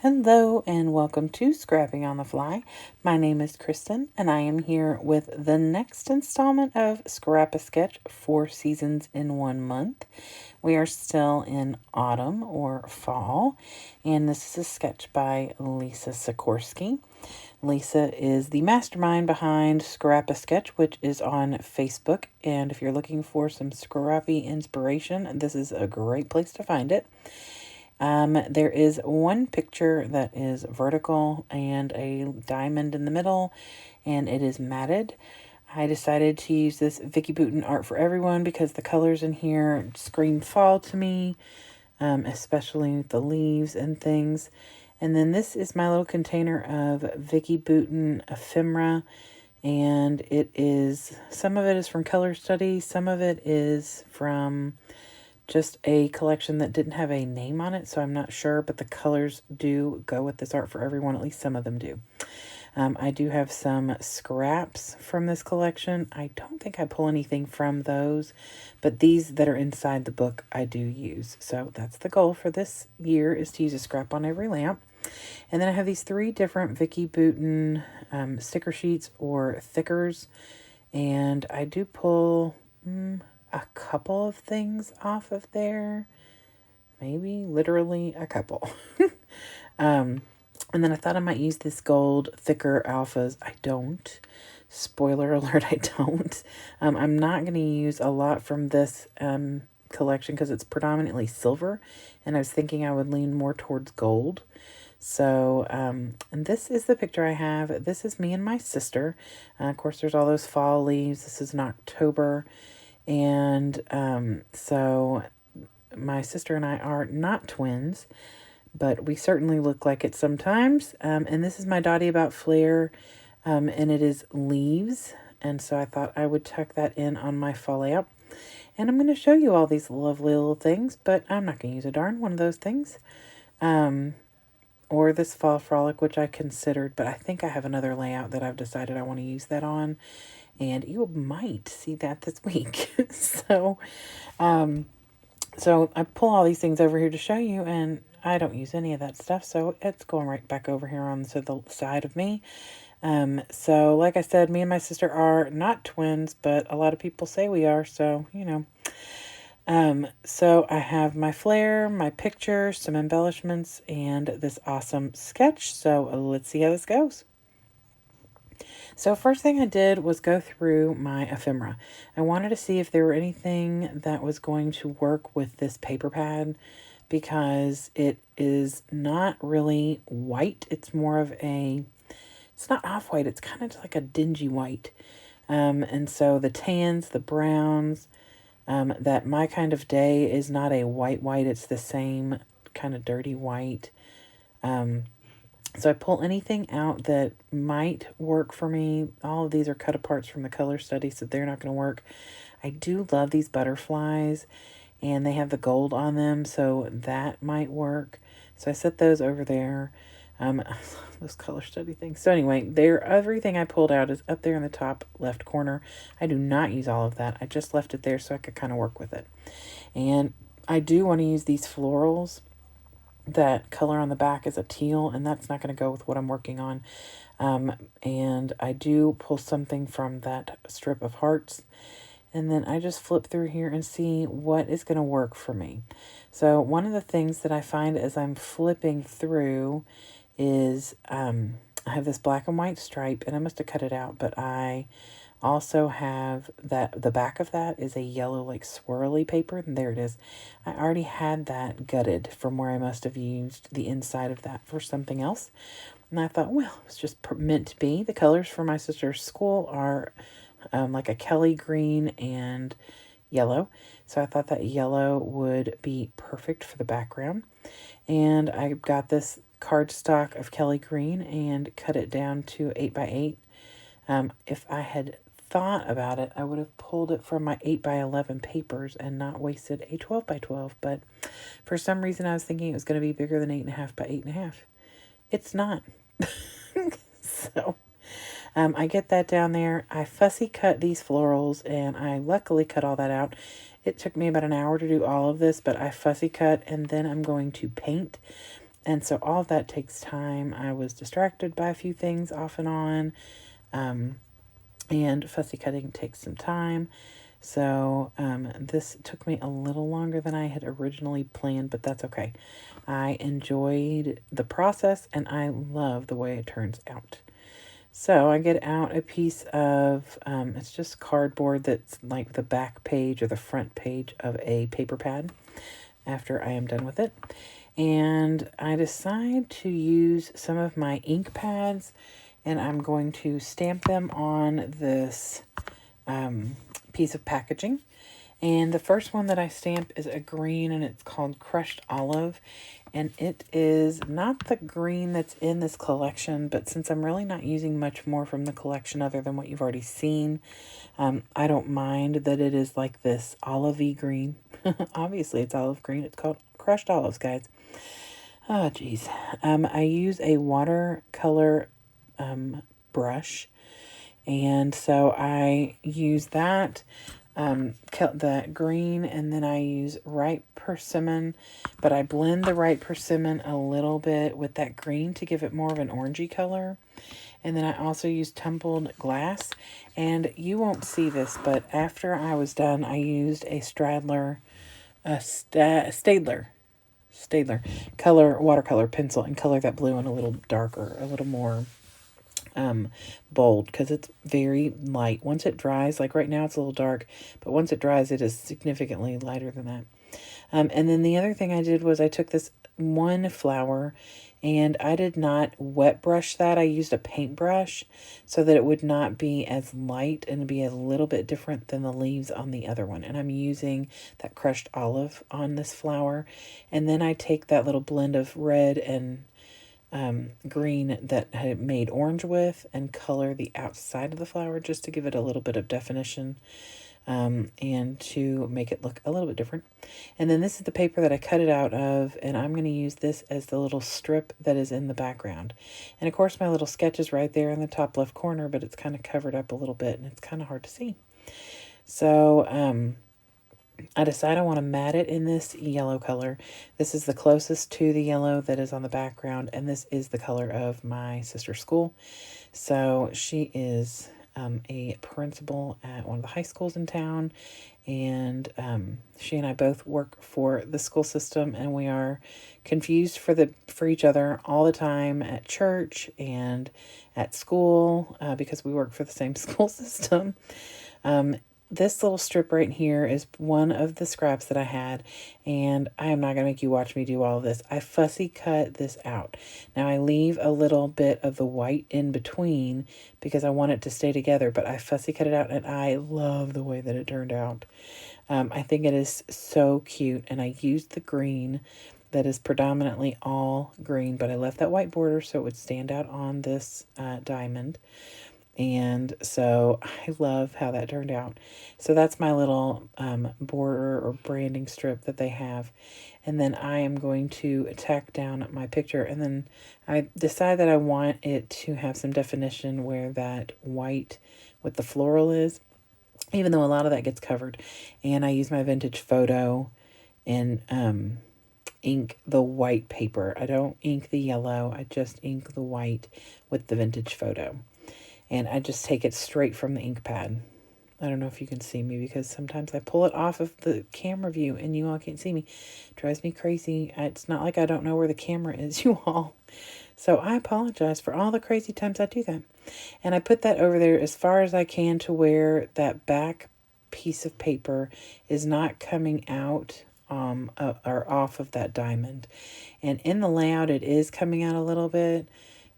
Hello and welcome to Scrapping on the Fly. My name is Kristen and I am here with the next installment of Scrap a Sketch, 4 seasons in 1 month. We are still in autumn or fall, and this is a sketch by Lisa Sikorsky. Lisa is the mastermind behind Scrap a Sketch, which is on Facebook, and if you're looking for some scrappy inspiration, this is a great place to find it. There is one picture that is vertical and a diamond in the middle, and it is matted. I decided to use this Vicki Boutin Art for Everyone because the colors in here scream fall to me, especially the leaves and things. And then this is my little container of Vicki Boutin ephemera, and some of it is from Color Study, some of it is from just a collection that didn't have a name on it, so I'm not sure, but the colors do go with this Art for Everyone, at least some of them do. I do have some scraps from this collection. I don't think I pull anything from those, but these that are inside the book I do use. So that's the goal for this year, is to use a scrap on every lamp. And then I have these 3 different Vicki Boutin sticker sheets or thickers, and I do pull a couple of things off of there, maybe literally a couple. And then I thought I might use this gold thicker alphas. I don't. Spoiler alert, I don't. I'm not going to use a lot from this collection because it's predominantly silver, and I was thinking I would lean more towards gold. So, and this is the picture I have. This is me and my sister. Of course, there's all those fall leaves. This is in October. And so my sister and I are not twins, but we certainly look like it sometimes. And this is my Dotty About Flair, and it is leaves. And so I thought I would tuck that in on my fall layout. And I'm going to show you all these lovely little things, but I'm not going to use a darn one of those things. Or this fall frolic, which I considered, but I think I have another layout that I've decided I want to use that on. And you might see that this week. So I pull all these things over here to show you, and I don't use any of that stuff, so it's going right back over here on to the side of me. So like I said, me and my sister are not twins, but a lot of people say we are, so, you know. So I have my flare, my picture, some embellishments, and this awesome sketch. So let's see how this goes. So first thing I did was go through my ephemera. I wanted to see if there were anything that was going to work with this paper pad, because it is not really white. It's more of it's not off-white. It's kind of like a dingy white. And so the tans, the browns, that My Kind of Day is not a white. It's the same kind of dirty white. So I pull anything out that might work for me. All of these are cut aparts from the Color Study, so they're not going to work. I do love these butterflies, and they have the gold on them, so that might work. So I set those over there. Those Color Study things. So anyway, everything I pulled out is up there in the top left corner. I do not use all of that. I just left it there so I could kind of work with it. And I do want to use these florals. That color on the back is a teal, and that's not going to go with what I'm working on. And I do pull something from that strip of hearts, and then I just flip through here and see what is going to work for me. So one of the things that I find as I'm flipping through is I have this black and white stripe, and I must have cut it out, but I also have the back of that is a yellow, like, swirly paper, and there it is. I already had that gutted from where I must have used the inside of that for something else. And I thought, well, it's just meant to be. The colors for my sister's school are like a Kelly green and yellow. So I thought that yellow would be perfect for the background. And I got this cardstock of Kelly green and cut it down to 8x8. If I had thought about it, I would have pulled it from my 8x11 papers and not wasted a 12x12, but for some reason I was thinking it was going to be bigger than 8.5 by 8.5. It's not. So I get that down there. I fussy cut these florals, and I luckily cut all that out. It took me about an hour to do all of this, but I fussy cut, and then I'm going to paint. And so all of that takes time. I was distracted by a few things off and on. And fussy cutting takes some time. So this took me a little longer than I had originally planned, but that's okay. I enjoyed the process and I love the way it turns out. So I get out a piece of, it's just cardboard that's like the back page or the front page of a paper pad after I am done with it. And I decide to use some of my ink pads and I'm going to stamp them on this piece of packaging. And the first one that I stamp is a green and it's called Crushed Olive. And it is not the green that's in this collection, but since I'm really not using much more from the collection other than what you've already seen, I don't mind that it is like this olivey green. Obviously it's olive green. It's called Crushed Olives, guys. Oh, geez. I use a watercolor brush. And so I use that, the green, and then I use ripe persimmon, but I blend the ripe persimmon a little bit with that green to give it more of an orangey color. And then I also use tumbled glass, and you won't see this, but after I was done, I used a Staedtler watercolor pencil and color that blue in a little darker, a little more bold, because it's very light. Once it dries, like right now it's a little dark, but once it dries it is significantly lighter than that. And then the other thing I did was I took this one flower and I did not wet brush that. I used a paintbrush so that it would not be as light and be a little bit different than the leaves on the other one. And I'm using that crushed olive on this flower. And then I take that little blend of red and green that I had made orange with and color the outside of the flower just to give it a little bit of definition and to make it look a little bit different. And then this is the paper that I cut it out of, and I'm going to use this as the little strip that is in the background. And of course my little sketch is right there in the top left corner, but it's kind of covered up a little bit and it's kind of hard to see. So I decide I want to mat it in this yellow color. This is the closest to the yellow that is on the background, and this is the color of my sister's school. So she is a principal at one of the high schools in town, and she and I both work for the school system, and we are confused for each other all the time at church and at school because we work for the same school system. This little strip right here is one of the scraps that I had, and I am not going to make you watch me do all of this. I fussy cut this out. Now I leave a little bit of the white in between because I want it to stay together, but I fussy cut it out and I love the way that it turned out. I think it is so cute, and I used the green that is predominantly all green, but I left that white border so it would stand out on this diamond. And so I love how that turned out. So that's my little border or branding strip that they have. And then I am going to tack down my picture. And then I decide that I want it to have some definition where that white with the floral is, even though a lot of that gets covered. And I use my vintage photo and ink the white paper. I don't ink the yellow. I just ink the white with the vintage photo. And I just take it straight from the ink pad. I don't know if you can see me because sometimes I pull it off of the camera view and you all can't see me. It drives me crazy. It's not like I don't know where the camera is, you all. So I apologize for all the crazy times I do that. And I put that over there as far as I can to where that back piece of paper is not coming out or off of that diamond. And in the layout, it is coming out a little bit.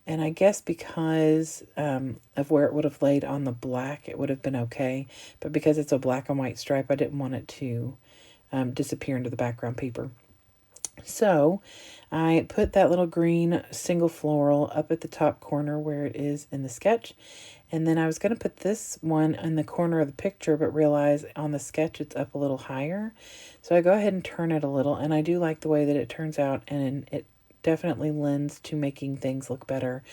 And I guess because of where it would have laid on the black, it would have been okay. But because it's a black and white stripe, I didn't want it to disappear into the background paper. So I put that little green single floral up at the top corner where it is in the sketch. And then I was going to put this one in the corner of the picture, but realize on the sketch it's up a little higher. So I go ahead and turn it a little. And I do like the way that it turns out, and it definitely lends to making things look better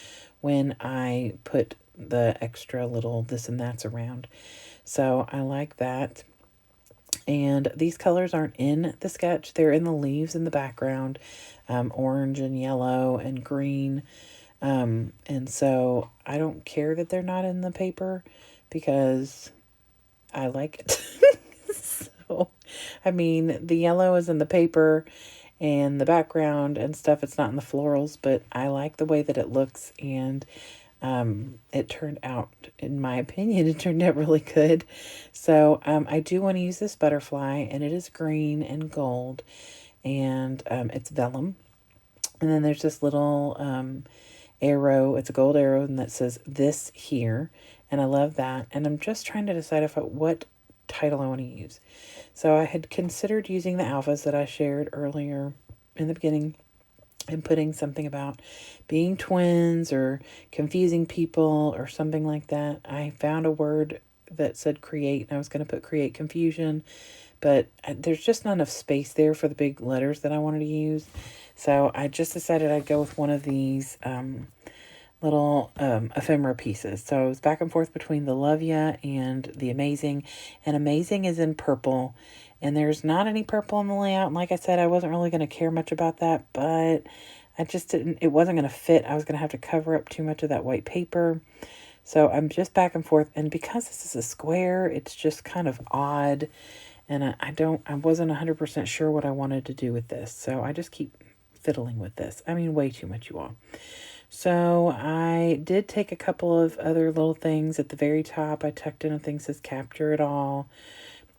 when I put the extra little this and that's around. So I like that. And these colors aren't in the sketch. They're in the leaves in the background, orange and yellow and green. And so I don't care that they're not in the paper because I like it. So, I mean, the yellow is in the paper and the background and stuff. It's not in the florals, but I like the way that it looks, and it turned out, in my opinion, it turned out really good. So I do want to use this butterfly, and it is green and gold, and it's vellum. And then there's this little arrow. It's a gold arrow, and that says "this here," and I love that. And I'm just trying to decide what title I want to use. So I had considered using the alphas that I shared earlier in the beginning and putting something about being twins or confusing people or something like that. I found a word that said create, and I was going to put create confusion, but there's just not enough space there for the big letters that I wanted to use. So I just decided I'd go with one of these little ephemera pieces. So I was back and forth between the Love Ya and the Amazing. And Amazing is in purple. And there's not any purple in the layout. And like I said, I wasn't really going to care much about that. But I just didn't, it wasn't going to fit. I was going to have to cover up too much of that white paper. So I'm just back and forth. And because this is a square, it's just kind of odd. And I wasn't 100% sure what I wanted to do with this. So I just keep fiddling with this. I mean, way too much, you all. So I did take a couple of other little things. At the very top, I tucked in a thing that says capture it all.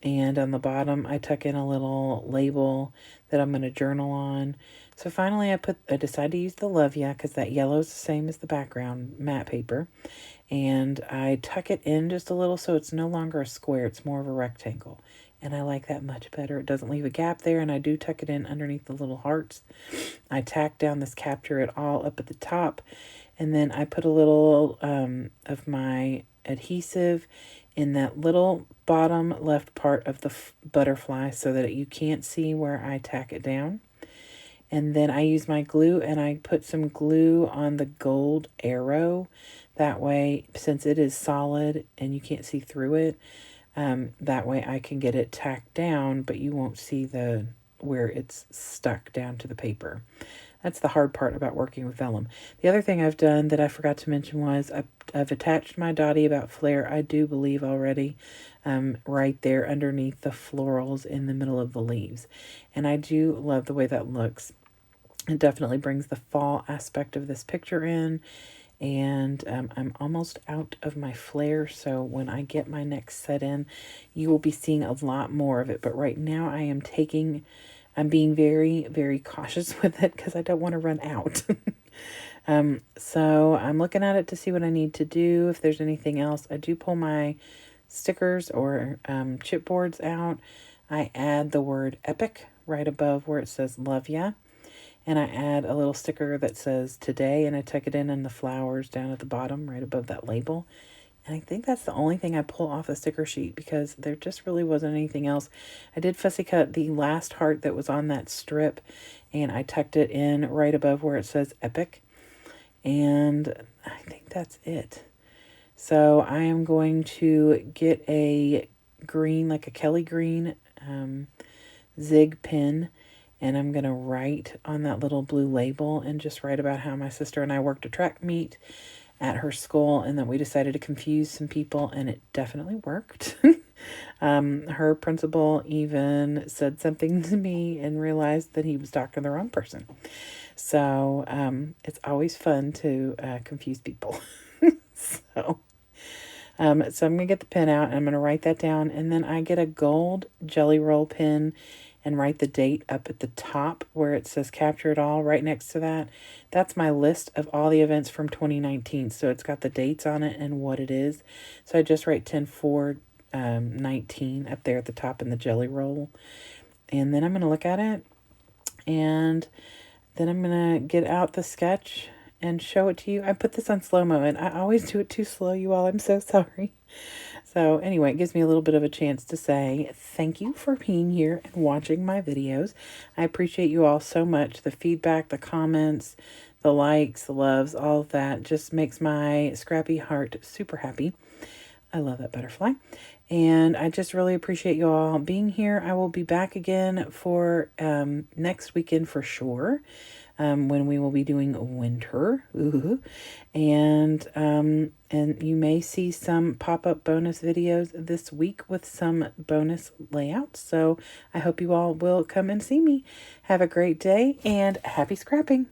And on the bottom, I tuck in a little label that I'm going to journal on. So finally, I decided to use the Love Ya because that yellow is the same as the background matte paper. And I tuck it in just a little so it's no longer a square. It's more of a rectangle. And I like that much better. It doesn't leave a gap there, and I do tuck it in underneath the little hearts. I tack down this capture it all up at the top, and then I put a little of my adhesive in that little bottom left part of the butterfly so that you can't see where I tack it down. And then I use my glue, and I put some glue on the gold arrow. That way, since it is solid and you can't see through it, that way I can get it tacked down, but you won't see where it's stuck down to the paper. That's the hard part about working with vellum. The other thing I've done that I forgot to mention was I've attached my Dotty About Flair, I do believe already, right there underneath the florals in the middle of the leaves. And I do love the way that looks. It definitely brings the fall aspect of this picture in. And I'm almost out of my Flair, so when I get my next set in, you will be seeing a lot more of it. But right now I'm being very, very cautious with it because I don't want to run out. So I'm looking at it to see what I need to do. If there's anything else, I do pull my stickers or chipboards out. I add the word epic right above where it says Love Ya. And I add a little sticker that says today, and I tuck it in the flowers down at the bottom right above that label. And I think that's the only thing I pull off the sticker sheet because there just really wasn't anything else. I did fussy cut the last heart that was on that strip, and I tucked it in right above where it says epic. And I think that's it. So I am going to get a green, like a Kelly green zig pen, and I'm going to write on that little blue label and just write about how my sister and I worked a track meet at her school and that we decided to confuse some people, and it definitely worked. Her principal even said something to me and realized that he was talking to the wrong person. So it's always fun to confuse people. So I'm going to get the pen out and I'm going to write that down, and then I get a gold Jelly Roll pen and write the date up at the top where it says capture it all right next to that. That's my list of all the events from 2019. So it's got the dates on it and what it is. So I just write 10/4/19 up there at the top in the Jelly Roll. And then I'm going to look at it, and then I'm going to get out the sketch and show it to you. I put this on slow-mo, and I always do it too slow, you all. I'm so sorry. So anyway, it gives me a little bit of a chance to say thank you for being here and watching my videos. I appreciate you all so much. The feedback, the comments, the likes, the loves, all of that just makes my scrappy heart super happy. I love that butterfly. And I just really appreciate you all being here. I will be back again for next weekend for sure, when we will be doing winter. Ooh. And you may see some pop-up bonus videos this week with some bonus layouts. So I hope you all will come and see me. Have a great day and happy scrapping.